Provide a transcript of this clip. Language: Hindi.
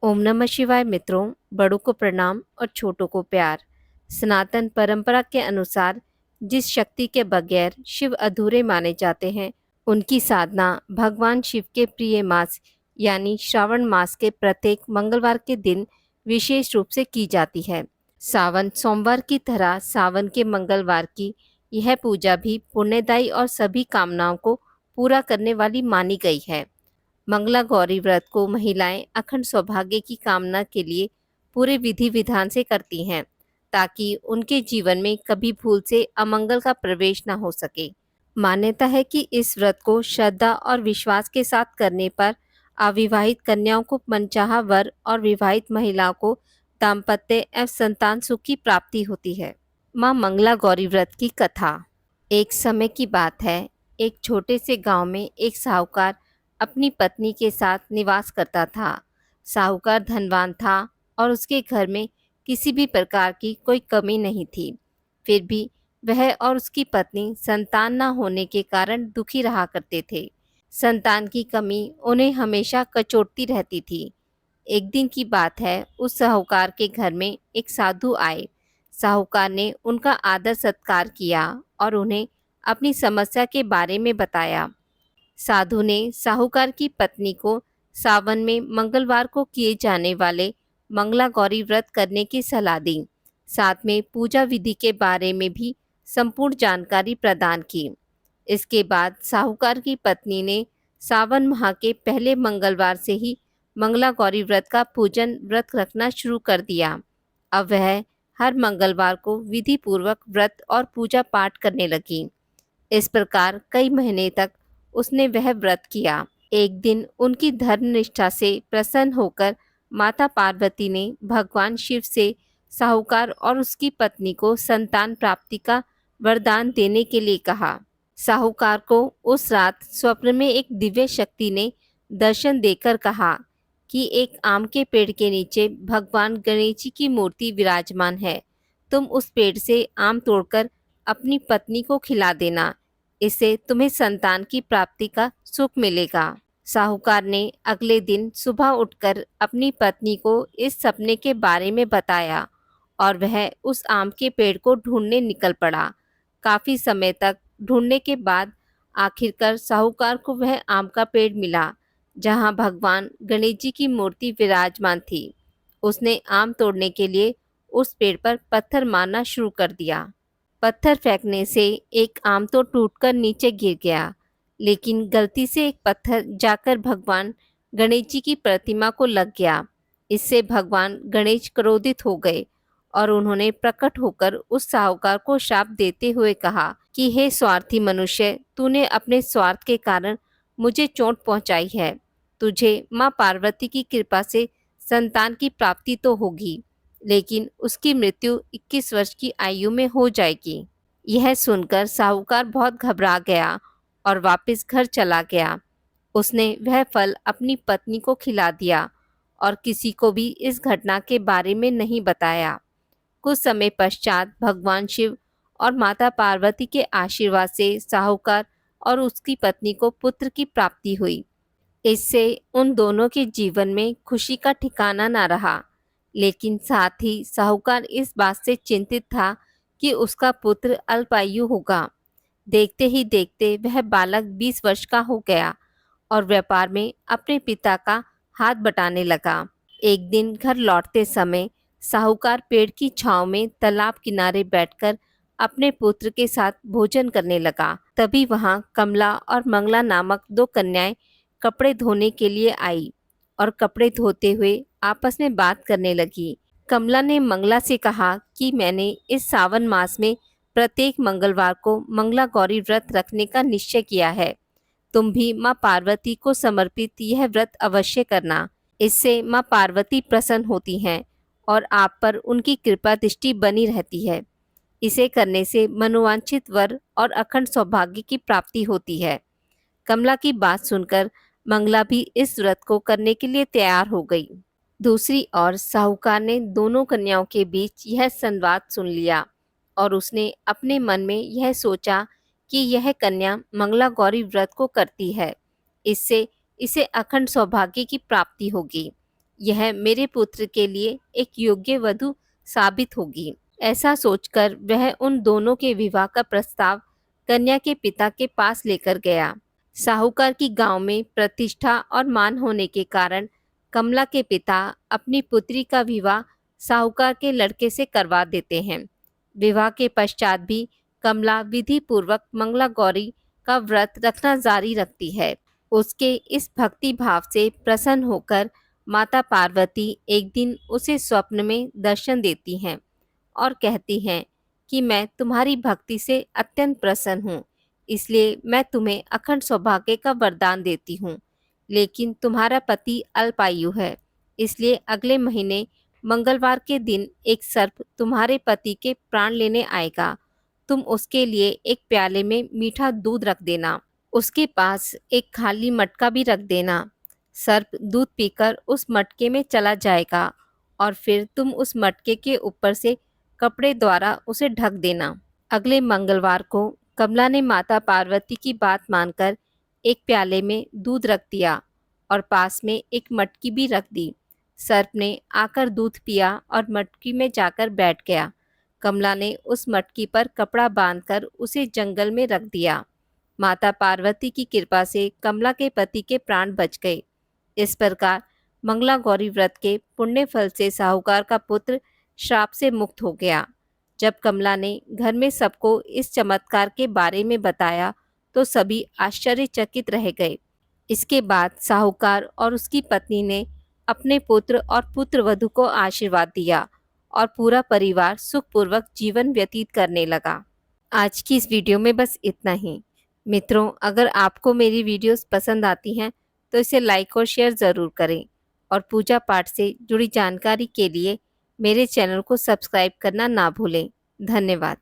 ओम नमः शिवाय मित्रों। बड़ों को प्रणाम और छोटों को प्यार। सनातन परंपरा के अनुसार जिस शक्ति के बगैर शिव अधूरे माने जाते हैं, उनकी साधना भगवान शिव के प्रिय मास यानी श्रावण मास के प्रत्येक मंगलवार के दिन विशेष रूप से की जाती है। सावन सोमवार की तरह सावन के मंगलवार की यह पूजा भी पुण्यदायी और सभी कामनाओं को पूरा करने वाली मानी गई है। मंगला गौरी व्रत को महिलाएं अखंड सौभाग्य की कामना के लिए पूरे विधि विधान से करती हैं, ताकि उनके जीवन में कभी भूल से अमंगल का प्रवेश न हो सके। मान्यता है कि इस व्रत को श्रद्धा और विश्वास के साथ करने पर अविवाहित कन्याओं को मनचाहा वर और विवाहित महिलाओं को दाम्पत्य एवं संतान सुख की प्राप्ति होती है। मां मंगला गौरी व्रत की कथा। एक समय की बात है, एक छोटे से गांव में एक साहूकार अपनी पत्नी के साथ निवास करता था। साहूकार धनवान था और उसके घर में किसी भी प्रकार की कोई कमी नहीं थी। फिर भी वह और उसकी पत्नी संतान न होने के कारण दुखी रहा करते थे। संतान की कमी उन्हें हमेशा कचोटती रहती थी। एक दिन की बात है, उस साहूकार के घर में एक साधु आए। साहूकार ने उनका आदर सत्कार किया और उन्हें अपनी समस्या के बारे में बताया। साधु ने साहूकार की पत्नी को सावन में मंगलवार को किए जाने वाले मंगला गौरी व्रत करने की सलाह दी। साथ में पूजा विधि के बारे में भी संपूर्ण जानकारी प्रदान की। इसके बाद साहूकार की पत्नी ने सावन माह के पहले मंगलवार से ही मंगला गौरी व्रत का पूजन व्रत रखना शुरू कर दिया। अब वह हर मंगलवार को विधि पूर्वक व्रत और पूजा पाठ करने लगी। इस प्रकार कई महीने तक उसने वह व्रत किया। एक दिन उनकी धर्म निष्ठा से प्रसन्न होकर माता पार्वती ने भगवान शिव से साहूकार और उसकी पत्नी को संतान प्राप्ति का वरदान देने के लिए कहा। साहूकार को उस रात स्वप्न में एक दिव्य शक्ति ने दर्शन देकर कहा कि एक आम के पेड़ के नीचे भगवान गणेश जी की मूर्ति विराजमान है। तुम उस पेड़ से आम तोड़कर अपनी पत्नी को खिला देना, इससे तुम्हें संतान की प्राप्ति का सुख मिलेगा। साहूकार ने अगले दिन सुबह उठकर अपनी पत्नी को इस सपने के बारे में बताया और वह उस आम के पेड़ को ढूंढने निकल पड़ा। काफी समय तक ढूंढने के बाद आखिरकार साहूकार को वह आम का पेड़ मिला, जहां भगवान गणेश जी की मूर्ति विराजमान थी। उसने आम तोड़ने के लिए उस पेड़ पर पत्थर मारना शुरू कर दिया। पत्थर फेंकने से एक आम तो टूटकर नीचे गिर गया, लेकिन गलती से एक पत्थर जाकर भगवान गणेश जी की प्रतिमा को लग गया। इससे भगवान गणेश क्रोधित हो गए और उन्होंने प्रकट होकर उस साहूकार को शाप देते हुए कहा कि हे स्वार्थी मनुष्य, तूने अपने स्वार्थ के कारण मुझे चोट पहुंचाई है। तुझे माँ पार्वती की कृपा से संतान की प्राप्ति तो होगी, लेकिन उसकी मृत्यु 21 वर्ष की आयु में हो जाएगी। यह सुनकर साहूकार बहुत घबरा गया और वापस घर चला गया। उसने वह फल अपनी पत्नी को खिला दिया और किसी को भी इस घटना के बारे में नहीं बताया। कुछ समय पश्चात भगवान शिव और माता पार्वती के आशीर्वाद से साहूकार और उसकी पत्नी को पुत्र की प्राप्ति हुई। इससे उन दोनों के जीवन में खुशी का ठिकाना न रहा, लेकिन साथ ही साहूकार इस बात से चिंतित था कि उसका पुत्र अल्पायु होगा। देखते ही देखते वह बालक 20 वर्ष का हो गया और व्यापार में अपने पिता का हाथ बटाने लगा। एक दिन घर लौटते समय साहूकार पेड़ की छांव में तालाब किनारे बैठकर अपने पुत्र के साथ भोजन करने लगा। तभी वहां कमला और मंगला नामक दो कन्याएं कपड़े धोने के लिए आई और कपड़े धोते हुए आपस में बात करने लगी। कमला ने मंगला से कहा कि मैंने इस सावन मास में प्रत्येक मंगलवार को मंगला गौरी व्रत रखने का निश्चय किया है। तुम भी माँ पार्वती को समर्पित यह व्रत अवश्य करना। इससे माँ पार्वती प्रसन्न होती हैं और आप पर उनकी कृपा दृष्टि बनी रहती है। इसे करने से मनोवांछित वर और अखंड सौभाग्य की प्राप्ति होती है। कमला की बात सुनकर मंगला भी इस व्रत को करने के लिए तैयार हो गई। दूसरी ओर साहूकार ने दोनों कन्याओं के बीच यह संवाद सुन लिया और उसने अपने मन में यह सोचा कि यह कन्या मंगला गौरी व्रत को करती है, इससे इसे अखंड सौभाग्य की प्राप्ति होगी। यह मेरे पुत्र के लिए एक योग्य वधु साबित होगी। ऐसा सोचकर वह उन दोनों के विवाह का प्रस्ताव कन्या के पिता के पास लेकर गया। साहूकार की गांव में प्रतिष्ठा और मान होने के कारण कमला के पिता अपनी पुत्री का विवाह साहूकार के लड़के से करवा देते हैं। विवाह के पश्चात भी कमला विधि पूर्वक मंगला गौरी का व्रत रखना जारी रखती है। उसके इस भक्ति भाव से प्रसन्न होकर माता पार्वती एक दिन उसे स्वप्न में दर्शन देती हैं और कहती हैं कि मैं तुम्हारी भक्ति से अत्यंत प्रसन्न हूँ, इसलिए मैं तुम्हें अखंड सौभाग्य का वरदान देती हूँ। लेकिन तुम्हारा पति अल्पायु है, इसलिए अगले महीने मंगलवार के दिन एक सर्प तुम्हारे पति के प्राण लेने आएगा। तुम उसके लिए एक प्याले में मीठा दूध रख देना। उसके पास एक खाली मटका भी रख देना। सर्प दूध पीकर उस मटके में चला जाएगा और फिर तुम उस मटके के ऊपर से कपड़े द्वारा उसे ढक देना। अगले मंगलवार को कमला ने माता पार्वती की बात मानकर एक प्याले में दूध रख दिया और पास में एक मटकी भी रख दी। सर्प ने आकर दूध पिया और मटकी में जाकर बैठ गया। कमला ने उस मटकी पर कपड़ा बांधकर उसे जंगल में रख दिया। माता पार्वती की कृपा से कमला के पति के प्राण बच गए। इस प्रकार मंगला गौरी व्रत के पुण्य फल से साहूकार का पुत्र श्राप से मुक्त हो गया। जब कमला ने घर में सबको इस चमत्कार के बारे में बताया तो सभी आश्चर्यचकित रह गए। इसके बाद साहूकार और उसकी पत्नी ने अपने पुत्र और पुत्रवधू को आशीर्वाद दिया और पूरा परिवार सुखपूर्वक जीवन व्यतीत करने लगा। आज की इस वीडियो में बस इतना ही। मित्रों, अगर आपको मेरी वीडियोस पसंद आती हैं तो इसे लाइक और शेयर ज़रूर करें और पूजा पाठ से जुड़ी जानकारी के लिए मेरे चैनल को सब्सक्राइब करना ना भूलें। धन्यवाद।